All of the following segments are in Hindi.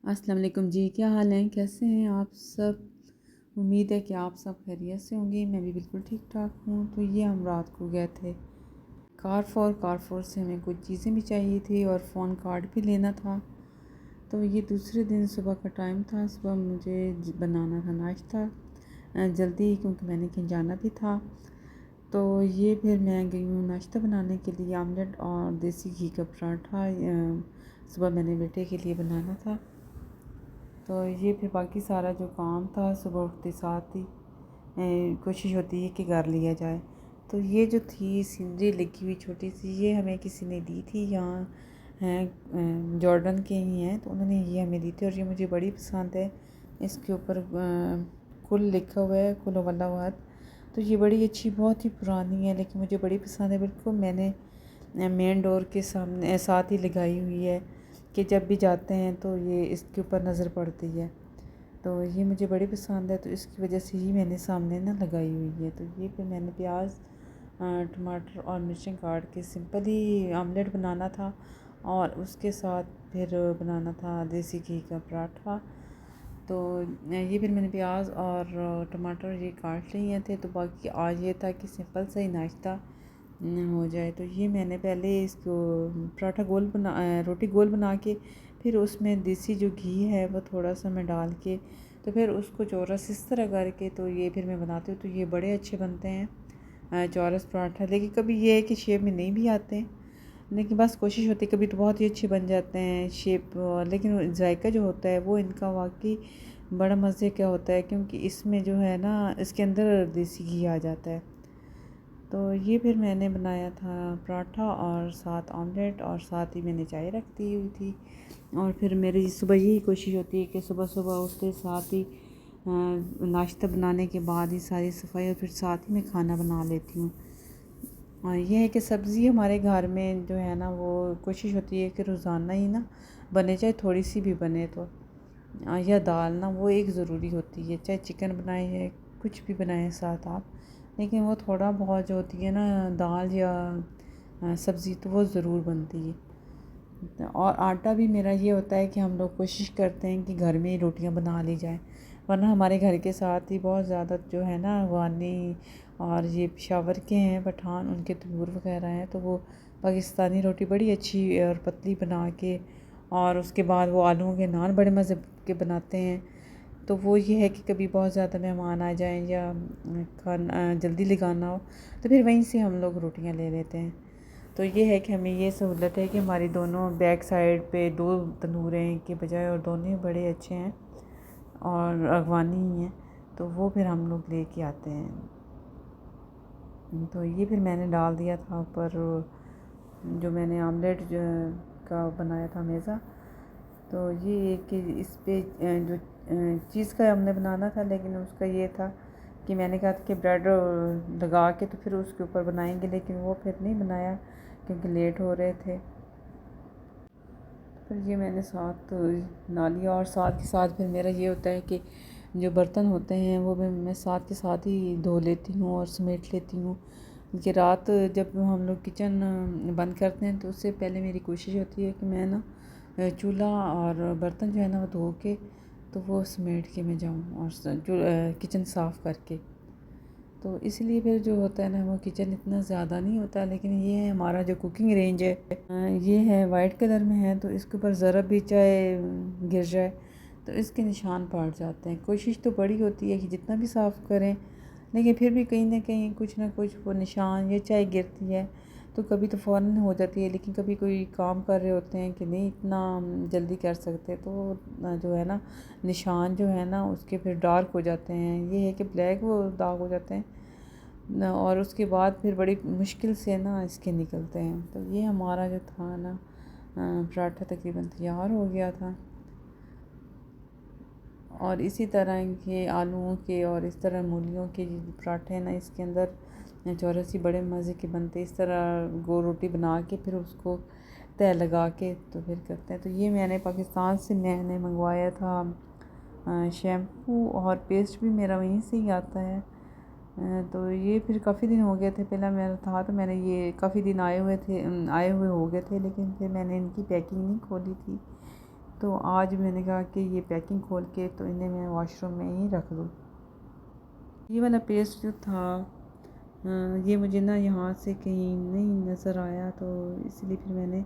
अस्सलाम वालेकुम जी, क्या हाल हैं? कैसे हैं आप सब? उम्मीद है कि आप सब खैरियत से होंगे। मैं भी बिल्कुल ठीक ठाक हूँ। तो ये हम रात को गए थे कारफोर से हमें कुछ चीज़ें भी चाहिए थी और फ़ोन कार्ड भी लेना था। तो ये दूसरे दिन सुबह का टाइम था। सुबह मुझे बनाना था नाश्ता जल्दी, क्योंकि मैंने कहीं जाना भी था। तो ये फिर मैं गई हूँ नाश्ता बनाने के लिए। आमलेट और देसी घी का पराठा सुबह मैंने बेटे के लिए बनाना था। तो ये फिर बाकी सारा जो काम था सुबह उठते साथ ही कोशिश होती है कि कर लिया जाए। तो ये जो थी सीनरी लगी हुई छोटी सी, ये हमें किसी ने दी थी। यहाँ हैं जॉर्डन के ही हैं, तो उन्होंने ये हमें दी थी और ये मुझे बड़ी पसंद है। इसके ऊपर कुल लिखा हुआ है, कुल वाला वाद। तो ये बड़ी अच्छी, बहुत ही पुरानी है, लेकिन मुझे बड़ी पसंद है। बिल्कुल मैंने मेन डोर के सामने साथ ही लगाई हुई है कि जब भी जाते हैं तो ये इसके ऊपर नज़र पड़ती है। तो ये मुझे बड़ी पसंद है, तो इसकी वजह से ही मैंने सामने ना लगाई हुई है। तो ये फिर मैंने प्याज टमाटर और मिर्चें काट के सिंपल ही आमलेट बनाना था और उसके साथ फिर बनाना था देसी घी का पराठा। तो ये फिर मैंने प्याज और टमाटर ये काट लिए थे। तो बाकी आज ये था कि सिंपल सा ही नाश्ता हो जाए। तो ये मैंने पहले इसको पराठा रोटी गोल बना के फिर उसमें देसी जो घी है वो थोड़ा सा मैं डाल के तो फिर उसको चौरस इस तरह करके तो ये फिर मैं बनाती हूँ। तो ये बड़े अच्छे बनते हैं चौरस पराठा। लेकिन कभी ये है कि शेप में नहीं भी आते हैं, लेकिन बस कोशिश होती है। कभी तो बहुत ही अच्छे बन जाते हैं शेप, लेकिन जायका जो होता है वो इनका वाकई बड़ा मज़े का होता है, क्योंकि इसमें जो है ना इसके अंदर देसी घी आ जाता है। तो ये फिर मैंने बनाया था पराठा और साथ ऑमलेट और साथ ही मैंने चाय रख दी हुई थी। और फिर मेरी सुबह यही कोशिश होती है कि सुबह सुबह उसके साथ ही नाश्ता बनाने के बाद ही सारी सफाई और फिर साथ ही मैं खाना बना लेती हूँ। और ये है कि सब्ज़ी हमारे घर में जो है ना वो कोशिश होती है कि रोज़ाना ही ना बने, चाहे थोड़ी सी भी बने तो या दाल ना वो एक ज़रूरी होती है। चाहे चिकन बनाए या कुछ भी बनाए साथ आप, लेकिन वो थोड़ा बहुत जो होती है ना दाल या सब्ज़ी तो वो ज़रूर बनती है। और आटा भी मेरा ये होता है कि हम लोग कोशिश करते हैं कि घर में ही रोटियां बना ली जाए, वरना हमारे घर के साथ ही बहुत ज़्यादा जो है ना अफ़गानी और ये पेशावर के हैं पठान, उनके तंदूर वगैरह हैं। तो वो पाकिस्तानी रोटी बड़ी अच्छी और पतली बना के और उसके बाद वो आलूओं के नान बड़े मज़े के बनाते हैं। तो वो ये है कि कभी बहुत ज़्यादा मेहमान आ जाएं या खाना जल्दी लगाना हो तो फिर वहीं से हम लोग रोटियां ले लेते हैं। तो ये है कि हमें ये सहूलत है कि हमारी दोनों बैक साइड पे दो तंदूर हैं के बजाय, और दोनों ही बड़े अच्छे हैं और अगवानी ही हैं। तो वो फिर हम लोग ले कर आते हैं। तो ये फिर मैंने डाल दिया था ऊपर जो मैंने आमलेट का बनाया था मेज़ा। तो ये कि इस पे जो चीज़ का हमने बनाना था, लेकिन उसका ये था कि मैंने कहा था कि ब्रेड लगा के तो फिर उसके ऊपर बनाएंगे, लेकिन वो फिर नहीं बनाया क्योंकि लेट हो रहे थे। फिर ये मैंने साथ बना लिया और साथ के साथ फिर मेरा ये होता है कि जो बर्तन होते हैं वो भी मैं साथ के साथ ही धो लेती हूँ और समेट लेती हूँ। कि रात जब हम लोग किचन बंद करते हैं तो उससे पहले मेरी कोशिश होती है कि मैं ना चूल्हा और बर्तन जो है ना वो धो के तो वो समेट के मैं जाऊँ और जो किचन साफ़ करके। तो इसलिए फिर जो होता है ना वो किचन इतना ज़्यादा नहीं होता, लेकिन ये है हमारा जो कुकिंग रेंज है ये है वाइट कलर में है। तो इसके ऊपर ज़रा भी चाहे गिर जाए तो इसके निशान पड़ जाते हैं। कोशिश तो बड़ी होती है कि जितना भी साफ़ करें, लेकिन फिर भी कहीं ना कहीं कुछ ना कुछ वो निशान या चाहे गिरती है तो कभी तो फ़ौरन हो जाती है, लेकिन कभी कोई काम कर रहे होते हैं कि नहीं इतना जल्दी कर सकते तो जो है ना निशान जो है ना उसके फिर डार्क हो जाते हैं। ये है कि ब्लैक वो दाग हो जाते हैं और उसके बाद फिर बड़ी मुश्किल से ना इसके निकलते हैं। तो ये हमारा जो था ना पराठा तकरीबन तैयार हो गया था। और इसी तरह के आलूओं के और इस तरह मूलियों के पराठे हैं ना इसके अंदर चौरसी बड़े मज़े के बनते। इस तरह गोल रोटी बना के फिर उसको तय लगा के तो फिर करते हैं। तो ये मैंने पाकिस्तान से मैंने मंगवाया था शैम्पू और पेस्ट भी मेरा वहीं से ही आता है। तो ये फिर काफ़ी दिन हो गए थे, पहला मेरा था तो मैंने ये काफ़ी दिन आए हुए हो गए थे, लेकिन फिर मैंने इनकी पैकिंग नहीं खोली थी तो आज मैंने कहा कि ये पैकिंग खोल के तो इन्हें मैं वॉशरूम में ही रख दूँ। ये वाला पेस्ट जो था ये मुझे ना यहाँ से कहीं नहीं नज़र आया, तो इसलिए फिर मैंने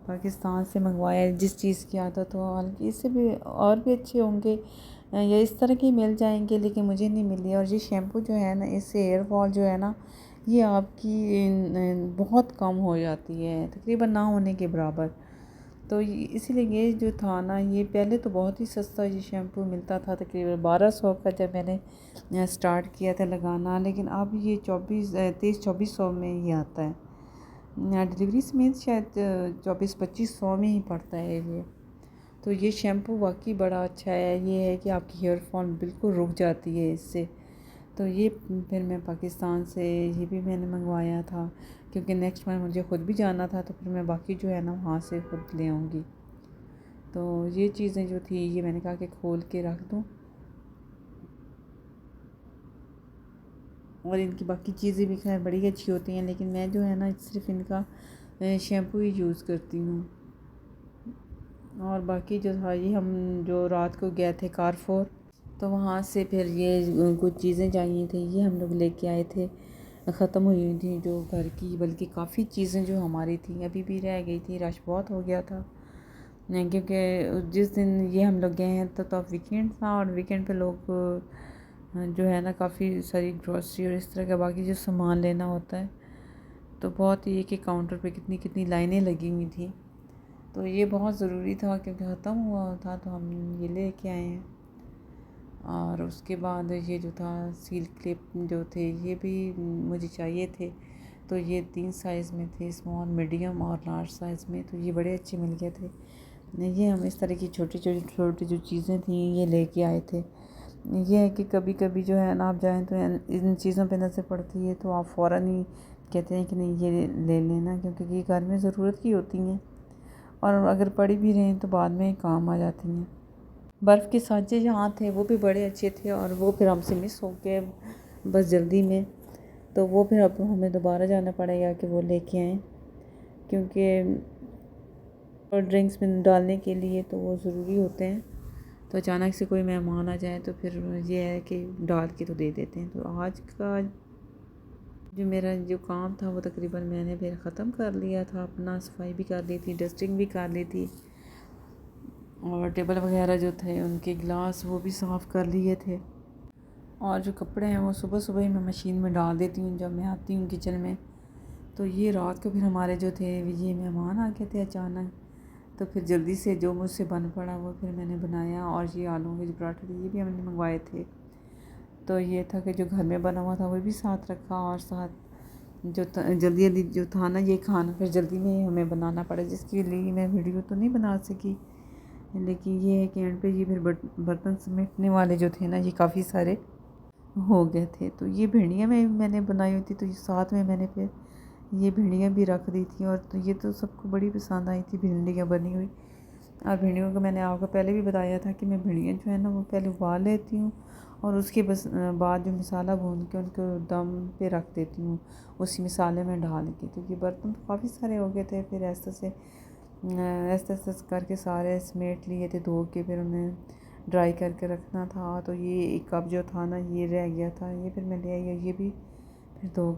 पाकिस्तान से मंगवाया। जिस चीज़ की आदत हो, हालांकि इससे भी और भी अच्छे होंगे या इस तरह के मिल जाएंगे, लेकिन मुझे नहीं मिली। और ये शैम्पू जो है ना, इससे हेयर फॉल जो है ना, ये आपकी बहुत कम हो जाती है, तकरीबन ना होने के बराबर। तो इसीलिए ये जो था ना, ये पहले तो बहुत ही सस्ता ये शैम्पू मिलता था, तकरीबन 1200 का जब मैंने स्टार्ट किया था लगाना, लेकिन अब ये 2300-2400 में ही आता है। डिलीवरी समेत शायद 2400-2500 में ही पड़ता है ये। तो ये शैम्पू वाकई बड़ा अच्छा है। ये है कि आपकी हेयर फॉल बिल्कुल रुक जाती है इससे। तो ये फिर मैं पाकिस्तान से ये भी मैंने मंगवाया था, क्योंकि नेक्स्ट मंथ मुझे ख़ुद भी जाना था, तो फिर मैं बाकी जो है ना वहाँ से ख़ुद ले आऊँगी। तो ये चीज़ें जो थी ये मैंने कहा कि खोल के रख दूँ, और इनकी बाकी चीज़ें भी खैर बड़ी अच्छी होती हैं, लेकिन मैं जो है ना सिर्फ इनका शैम्पू ही यूज़ करती हूँ। और बाकी जो था, ये हम जो रात को गए थे कारफोर, तो वहाँ से फिर ये कुछ चीज़ें चाहिए थी, ये हम लोग लेके आए थे। ख़त्म हुई थी जो घर की, बल्कि काफ़ी चीज़ें जो हमारी थी अभी भी रह गई थी। रश बहुत हो गया था, क्योंकि जिस दिन ये हम लोग गए हैं तो वीकेंड था, और वीकेंड पे लोग जो है ना काफ़ी सारी ग्रॉसरी और इस तरह का बाकी जो सामान लेना होता है, तो बहुत ही एक काउंटर पे कितनी कितनी लाइनें लगी हुई थी। तो ये बहुत ज़रूरी था, क्योंकि ख़त्म हुआ था, तो हम ये ले के आए हैं। और उसके बाद ये जो था सील क्लिप जो थे, ये भी मुझे चाहिए थे। तो ये 3 साइज़ में थे, स्मॉल, मीडियम और लार्ज साइज़ में। तो ये बड़े अच्छे मिल गए थे। ये हम इस तरह की छोटी जो चीज़ें थी ये लेके आए थे। ये है कि कभी कभी जो है ना आप जाएँ तो इन चीज़ों पे नज़र पड़ती है, तो आप फ़ौरन ही कहते हैं कि नहीं ये ले लेना, क्योंकि ये घर में ज़रूरत की होती हैं, और अगर पड़ी भी रहें तो बाद में काम आ जाती हैं। बर्फ़ के साँचे जहाँ थे वो भी बड़े अच्छे थे, और वो फिर हमसे मिस हो गए बस जल्दी में। तो वो फिर अब हमें दोबारा जाना पड़ेगा कि वो लेके आएँ, क्योंकि ड्रिंक्स में डालने के लिए तो वो ज़रूरी होते हैं। तो अचानक से कोई मेहमान आ जाए तो फिर ये है कि डाल के तो दे देते हैं। तो आज का जो मेरा जो काम था वो तकरीबन मैंने फिर ख़त्म कर लिया था। अपना सफाई भी कर ली थी, डस्टिंग भी कर ली थी, और टेबल वगैरह जो थे उनके गिलास वो भी साफ़ कर लिए थे। और जो कपड़े हैं वो सुबह सुबह ही मैं मशीन में डाल देती हूँ जब मैं आती हूँ किचन में। तो ये रात को फिर हमारे जो थे ये मेहमान आ गए थे अचानक, तो फिर जल्दी से जो मुझसे बन पड़ा वो फिर मैंने बनाया। और ये आलू के जो पराठे थे ये भी हमने मंगवाए थे। तो ये था कि जो घर में बना हुआ था वो भी साथ रखा, और साथ जो जल्दी जल्दी जो था ना ये खाना फिर जल्दी में ही हमें बनाना पड़ा, जिसके लिए मैं वीडियो तो नहीं बना सकी। लेकिन ये है कि एंड पे ये फिर बर्तन समेटने वाले जो थे ना ये काफ़ी सारे हो गए थे। तो ये भिंडियाँ मैंने बनाई हुई थी, तो ये साथ में मैंने फिर ये भिंडियाँ भी रख दी थी। और तो ये तो सबको बड़ी पसंद आई थी भिंडियाँ बनी हुई। और भिंडियों को मैंने आपको पहले भी बताया था कि मैं भिंडियाँ जो है ना वो पहले उबाल लेती हूँ, और उसके बाद जो मसाला भून के उनको दम पे रख देती हूँ उसी मसाले में डाल के। तो ये बर्तन तो काफ़ी सारे हो गए थे, फिर ऐसे ऐसे करके सारे समेट लिए थे धो के, फिर उन्हें ड्राई करके रखना था। तो ये एक कप जो था ना ये रह गया था, ये फिर मैं ले आई, ये भी फिर धो